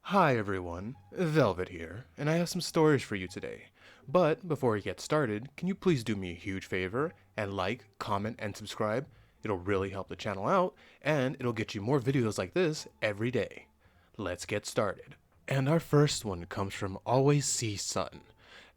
Hi everyone, Velvet here, and I have some stories for you today. But before we get started, can you please do me a huge favor and like, comment, and subscribe? It'll really help the channel out, and it'll get you more videos like this every day. Let's get started. And our first one comes from Always See Sutton.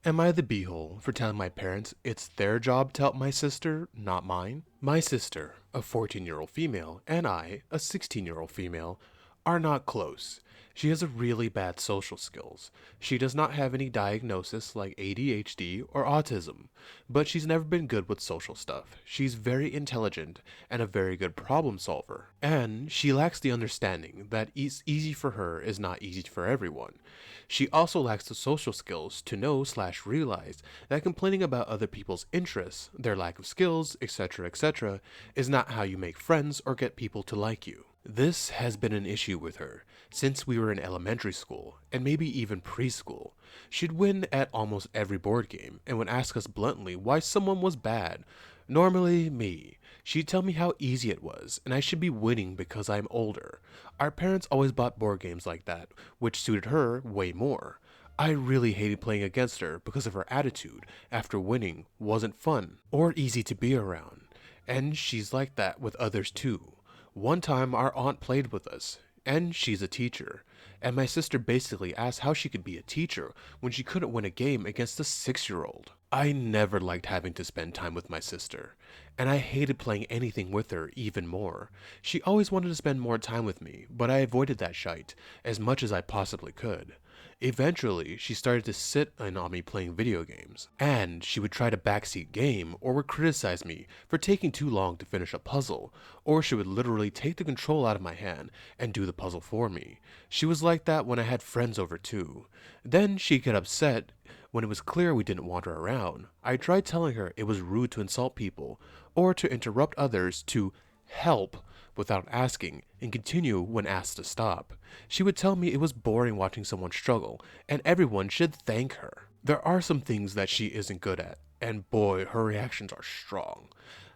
Am I the beehole for telling my parents it's their job to help my sister, not mine? My sister, a 14-year-old female, and I, a 16-year-old female, are not close. She has a really bad social skills. She does not have any diagnosis like ADHD or autism, but she's never been good with social stuff. She's very intelligent and a very good problem solver. And she lacks the understanding that it's easy for her is not easy for everyone. She also lacks the social skills to know/realize that complaining about other people's interests, their lack of skills, etc., is not how you make friends or get people to like you. This has been an issue with her since we were in elementary school and maybe even preschool. She'd win at almost every board game and would ask us bluntly why someone was bad. Normally me. She'd tell me how easy it was and I should be winning because I'm older. Our parents always bought board games like that, which suited her way more. I really hated playing against her because of her attitude after winning wasn't fun or easy to be around. And she's like that with others too. One time our aunt played with us, and she's a teacher, and my sister basically asked how she could be a teacher when she couldn't win a game against a 6-year-old. I never liked having to spend time with my sister, and I hated playing anything with her even more. She always wanted to spend more time with me, but I avoided that shite as much as I possibly could. Eventually, she started to sit in on me playing video games, and she would try to backseat game or would criticize me for taking too long to finish a puzzle, or she would literally take the control out of my hand and do the puzzle for me. She was like that when I had friends over too. Then she'd get upset when it was clear we didn't want her around. I tried telling her it was rude to insult people or to interrupt others to help without asking and continue when asked to stop. She would tell me it was boring watching someone struggle and everyone should thank her. There are some things that she isn't good at, and boy, her reactions are strong.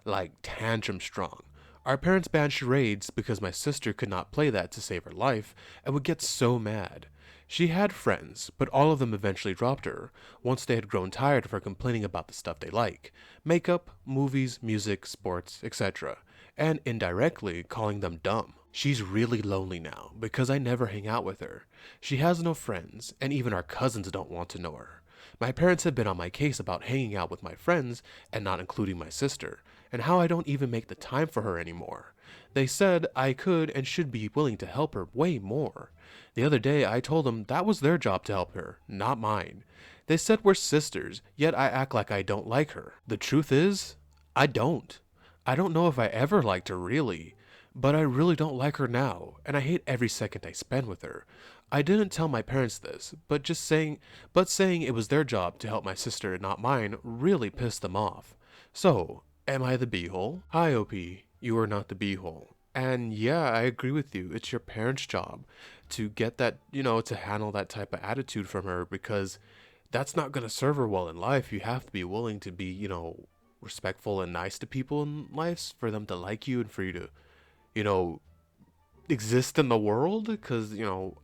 Like tantrum strong. Our parents banned charades because my sister could not play that to save her life and would get so mad. She had friends, but all of them eventually dropped her once they had grown tired of her complaining about the stuff they like makeup, movies, music, sports, etc., and indirectly calling them dumb. She's really lonely now because I never hang out with her. She has no friends, and even our cousins don't want to know her. My parents have been on my case about hanging out with my friends and not including my sister, and how I don't even make the time for her anymore. They said I could and should be willing to help her way more. The other day I told them that was their job to help her, not mine. They said we're sisters, yet I act like I don't like her. The truth is, I don't. I don't know if I ever liked her really, but I really don't like her now, and I hate every second I spend with her. I didn't tell my parents this, but saying it was their job to help my sister and not mine really pissed them off. So, am I the beehole? Hi OP, you are not the beehole. And yeah, I agree with you. It's your parents' job to get that, to handle that type of attitude from her because that's not going to serve her well in life. You have to be willing to be, respectful and nice to people in life for them to like you and for you to, you know, exist in the world because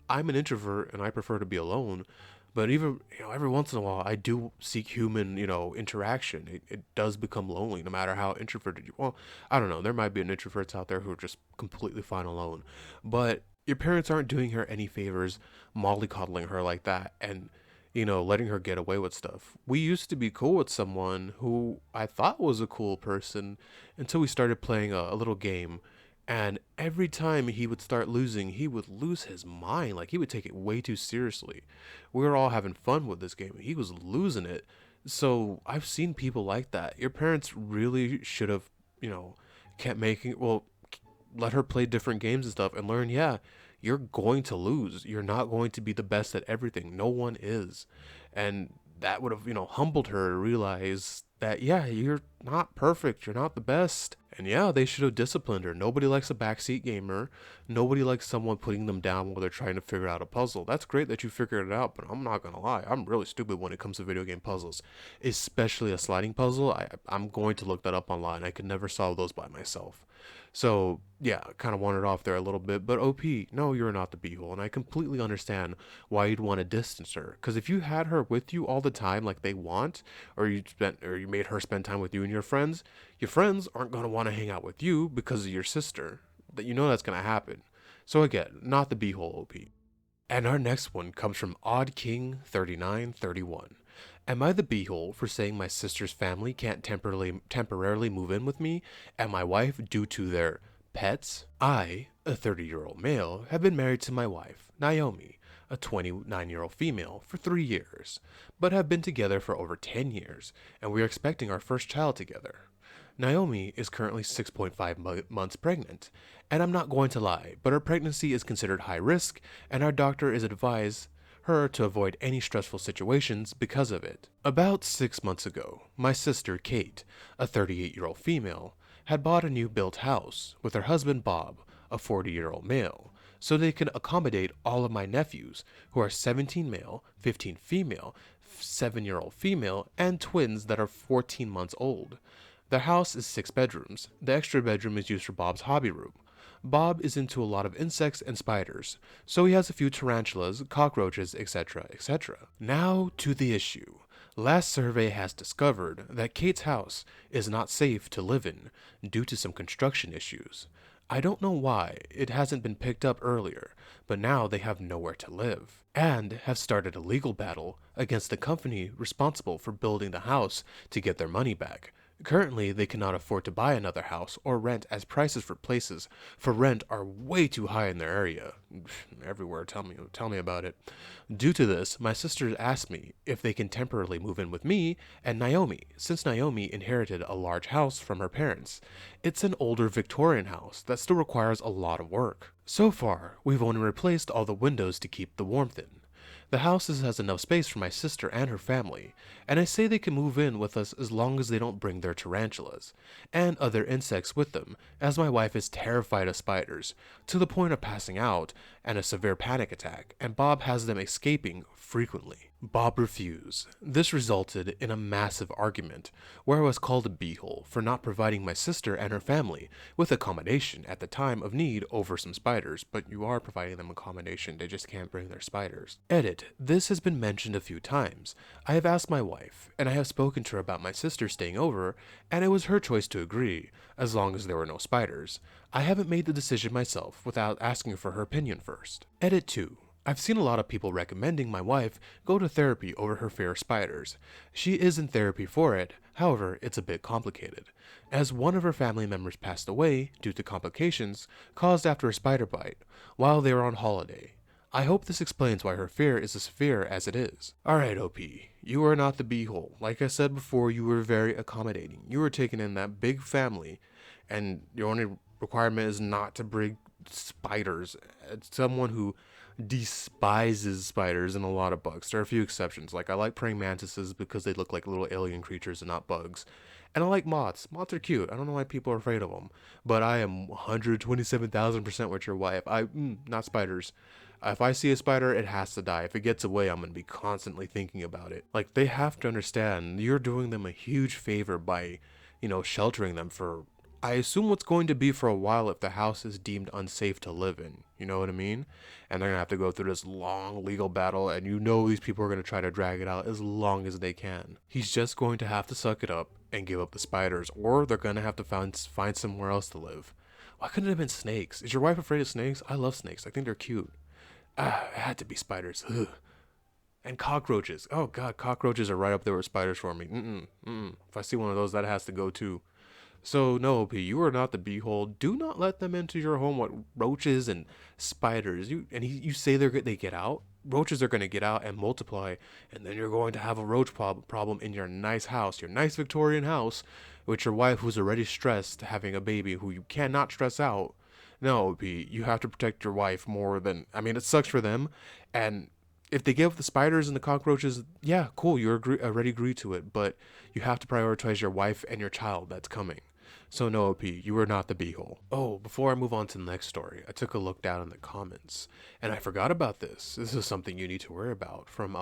I'm an introvert and I prefer to be alone, but even every once in a while I do seek human interaction. It does become lonely no matter how introverted you, well, I don't know, there might be an introverts out there who are just completely fine alone, but your parents aren't doing her any favors mollycoddling her like that and letting her get away with stuff. We used to be cool with someone who I thought was a cool person until we started playing a little game, and every time he would start losing, he would lose his mind. Like, he would take it way too seriously. We were all having fun with this game. He was losing it. So I've seen people like that. Your parents really should have, kept making, well, let her play different games and stuff and learn, yeah, you're going to lose. You're not going to be the best at everything. No one is. And that would have, humbled her to realize that, yeah, not perfect. You're not the best. And yeah, they should have disciplined her. Nobody likes a backseat gamer. Nobody likes someone putting them down while they're trying to figure out a puzzle. That's great that you figured it out, but I'm not gonna lie. I'm really stupid when it comes to video game puzzles, especially a sliding puzzle. I'm going to look that up online. I could never solve those by myself. So yeah, kind of wandered off there a little bit, but OP, no, you're not the beehole, and I completely understand why you'd want to distance her. Because if you had her with you all the time, like they want, or you made her spend time with you and your friends aren't gonna want to hang out with you because of your sister. That you know that's gonna happen. So again, not the beehole OP. And our next one comes from Odd King 3931. Am I the beehole for saying my sister's family can't temporarily move in with me and my wife due to their pets? I, a 30-year-old male, have been married to my wife, Naomi, a 29-year-old female, for 3 years, but have been together for over 10 years, and we are expecting our first child together. Naomi is currently 6.5 months pregnant, and I'm not going to lie, but her pregnancy is considered high risk, and our doctor is advised her to avoid any stressful situations because of it. About 6 months ago, my sister Kate, a 38-year-old female, had bought a new built house with her husband Bob, a 40-year-old male, so they could accommodate all of my nephews, who are 17 male, 15 female, 7-year-old female, and twins that are 14 months old. The house is 6 bedrooms. The extra bedroom is used for Bob's hobby room. Bob is into a lot of insects and spiders, so he has a few tarantulas, cockroaches, etc., etc. Now to the issue. Last survey has discovered that Kate's house is not safe to live in due to some construction issues. I don't know why it hasn't been picked up earlier, but now they have nowhere to live, and have started a legal battle against the company responsible for building the house to get their money back. Currently, they cannot afford to buy another house or rent as prices for places for rent are way too high in their area. Everywhere, tell me about it. Due to this, my sisters asked me if they can temporarily move in with me and Naomi, since Naomi inherited a large house from her parents. It's an older Victorian house that still requires a lot of work. So far, we've only replaced all the windows to keep the warmth in. The house has enough space for my sister and her family, and I say they can move in with us as long as they don't bring their tarantulas and other insects with them, as my wife is terrified of spiders, to the point of passing out and a severe panic attack, and Bob has them escaping frequently. Bob refused. This resulted in a massive argument, where I was called a beehole for not providing my sister and her family with accommodation at the time of need over some spiders, but you are providing them accommodation, they just can't bring their spiders. Edit. This has been mentioned a few times. I have asked my wife, and I have spoken to her about my sister staying over, and it was her choice to agree, as long as there were no spiders. I haven't made the decision myself without asking for her opinion first. Edit 2. I've seen a lot of people recommending my wife go to therapy over her fear of spiders. She is in therapy for it, however, it's a bit complicated, as one of her family members passed away due to complications caused after a spider bite while they were on holiday. I hope this explains why her fear is as severe as it is. Alright, OP, you are not the beehole. Like I said before, you were very accommodating. You were taking in that big family, and your only requirement is not to bring spiders. It's someone who despises spiders and a lot of bugs. There are a few exceptions, like I like praying mantises because they look like little alien creatures and not bugs. And I like moths. Moths are cute. I don't know why people are afraid of them. But I am 127,000% with your wife. Not spiders. If I see a spider, it has to die. If it gets away, I'm going to be constantly thinking about it. Like, they have to understand you're doing them a huge favor by, sheltering them for, I assume, what's going to be for a while if the house is deemed unsafe to live in. You know what I mean? And they're going to have to go through this long legal battle, and these people are going to try to drag it out as long as they can. He's just going to have to suck it up and give up the spiders, or they're going to have to find somewhere else to live. Why couldn't it have been snakes? Is your wife afraid of snakes? I love snakes. I think they're cute. It had to be spiders. Ugh. And cockroaches. Oh god, cockroaches are right up there with spiders for me. If I see one of those, that has to go too. So no, OP, you are not the beehole. Do not let them into your home. What, roaches and spiders? You say they get out. Roaches are going to get out and multiply, and then you're going to have a roach problem in your nice house, your nice Victorian house, with your wife who's already stressed having a baby who you cannot stress out. No, OP, you have to protect your wife more than, it sucks for them, and if they give the spiders and the cockroaches, yeah, cool, you already agree to it, but you have to prioritize your wife and your child that's coming. So no, OP, you are not the beehole. Oh, before I move on to the next story, I took a look down in the comments, and I forgot about this. This is something you need to worry about from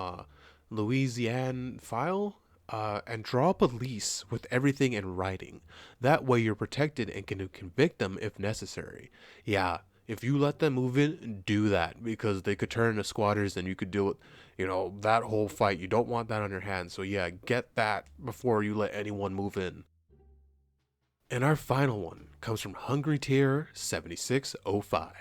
Louisiane File. And draw up a lease with everything in writing. That way you're protected and can convict them if necessary. Yeah, if you let them move in, do that because they could turn into squatters and you could deal with, that whole fight. You don't want that on your hands. So yeah, get that before you let anyone move in. And our final one comes from Hungry Tier 7605.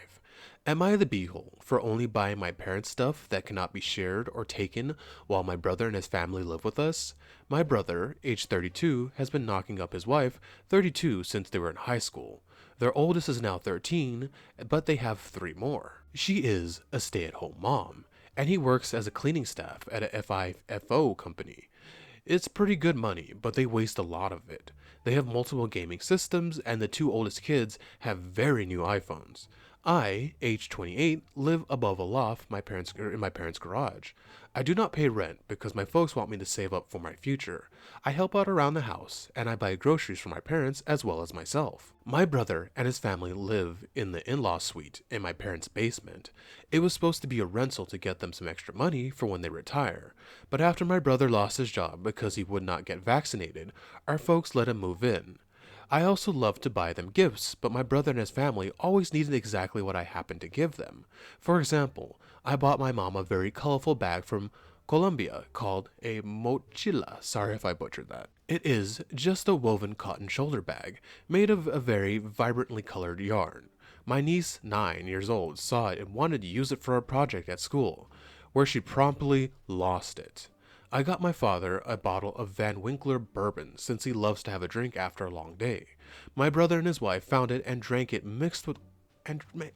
Am I the beehole for only buying my parents' stuff that cannot be shared or taken while my brother and his family live with us? My brother, age 32, has been knocking up his wife, 32, since they were in high school. Their oldest is now 13, but they have 3 more. She is a stay-at-home mom, and he works as a cleaning staff at a FIFO company. It's pretty good money, but they waste a lot of it. They have multiple gaming systems, and the 2 oldest kids have very new iPhones. I, age 28, live above a loft in my parents' garage. I do not pay rent because my folks want me to save up for my future. I help out around the house, and I buy groceries for my parents as well as myself. My brother and his family live in the in-law suite in my parents' basement. It was supposed to be a rental to get them some extra money for when they retire, but after my brother lost his job because he would not get vaccinated, our folks let him move in. I also love to buy them gifts, but my brother and his family always needed exactly what I happened to give them. For example, I bought my mom a very colorful bag from Colombia called a mochila. Sorry if I butchered that. It is just a woven cotton shoulder bag made of a very vibrantly colored yarn. My niece, 9 years old, saw it and wanted to use it for a project at school, where she promptly lost it. I got my father a bottle of Van Winkler bourbon since he loves to have a drink after a long day. My brother and his wife found it and drank it mixed with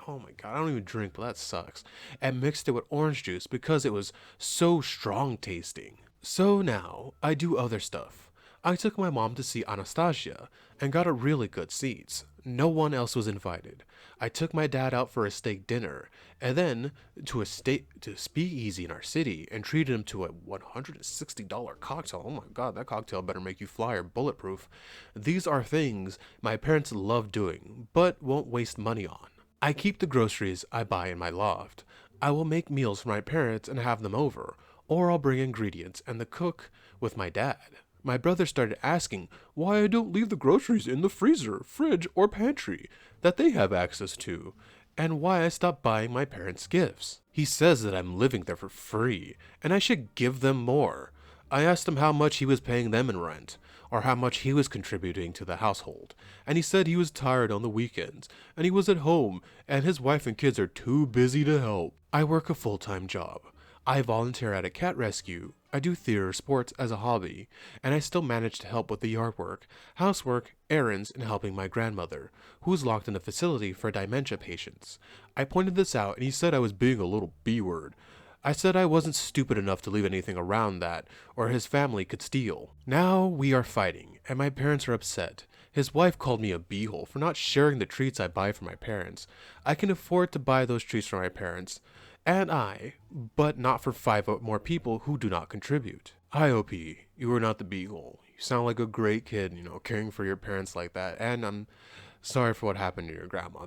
oh my god, I don't even drink, but that sucks. And mixed it with orange juice because it was so strong tasting. So now I do other stuff. I took my mom to see Anastasia and got her really good seats. No one else was invited. I took my dad out for a steak dinner and then to speakeasy in our city and treated him to a $160 cocktail. Oh my god, that cocktail better make you fly or bulletproof. These are things my parents love doing but won't waste money on. I keep the groceries I buy in my loft. I will make meals for my parents and have them over, or I'll bring ingredients and the cook with my dad. My brother started asking why I don't leave the groceries in the freezer, fridge, or pantry that they have access to, and why I stopped buying my parents gifts. He says that I'm living there for free, and I should give them more. I asked him how much he was paying them in rent, or how much he was contributing to the household, and he said he was tired on the weekends, and he was at home, and his wife and kids are too busy to help. I work a full-time job. I volunteer at a cat rescue. I do theater sports as a hobby, and I still manage to help with the yard work, housework, errands, and helping my grandmother, who is locked in a facility for dementia patients. I pointed this out, and he said I was being a little B-word. I said I wasn't stupid enough to leave anything around that, or his family could steal. Now we are fighting, and my parents are upset. His wife called me a beehole for not sharing the treats I buy for my parents. I can afford to buy those treats for my parents, but not for 5 more people who do not contribute. IOP, you are not the beehole. You sound like a great kid, caring for your parents like that, and I'm sorry for what happened to your grandma.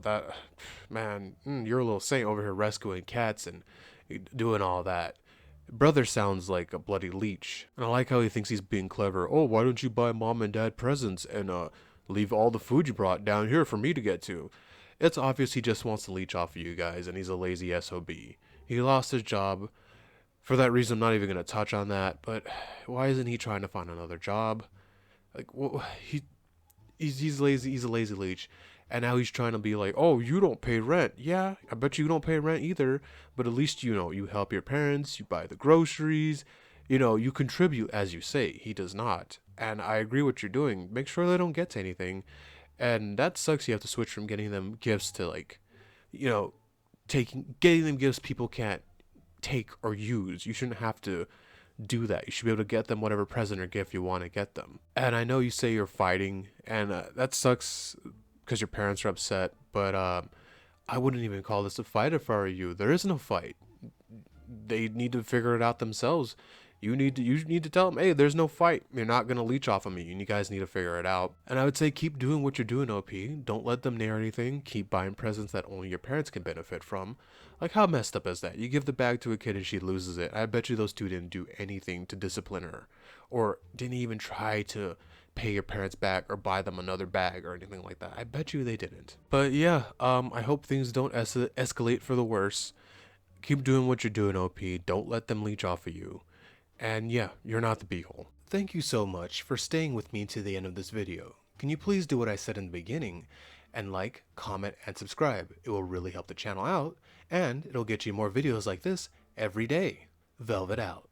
Man, you're a little saint over here rescuing cats and doing all that. Brother sounds like a bloody leech, and I like how he thinks he's being clever. Oh, why don't you buy mom and dad presents and leave all the food you brought down here for me to get to? It's obvious he just wants to leech off of you guys, and he's a lazy SOB. He lost his job. For that reason, I'm not even going to touch on that, but why isn't he trying to find another job? He's lazy. He's a lazy leech. And now he's trying to be like, oh, you don't pay rent. Yeah, I bet you don't pay rent either. But at least, you help your parents. You buy the groceries. You contribute, as you say. He does not. And I agree with what you're doing. Make sure they don't get to anything. And that sucks. You have to switch from getting them gifts to getting them gifts people can't take or use. You shouldn't have to do that. You should be able to get them whatever present or gift you want to get them. And I know you say you're fighting, and that sucks because your parents are upset, but I wouldn't even call this a fight if I were you. There is no fight. they need to figure it out themselves. You need to tell them, hey, there's no fight. You're not gonna leech off of me. You guys need to figure it out. And I would say keep doing what you're doing, OP. Don't let them near anything. Keep buying presents that only your parents can benefit from. Like, how messed up is that? You give the bag to a kid and she loses it. I bet you those two didn't do anything to discipline her, or didn't even try to pay your parents back or buy them another bag or anything like that. I bet you they didn't. But yeah, I hope things don't escalate for the worse. Keep doing what you're doing, OP. Don't let them leech off of you. And yeah, you're not the beagle. Thank you so much for staying with me to the end of this video. Can you please do what I said in the beginning and like, comment, and subscribe? It will really help the channel out, and it'll get you more videos like this every day. Velvet out.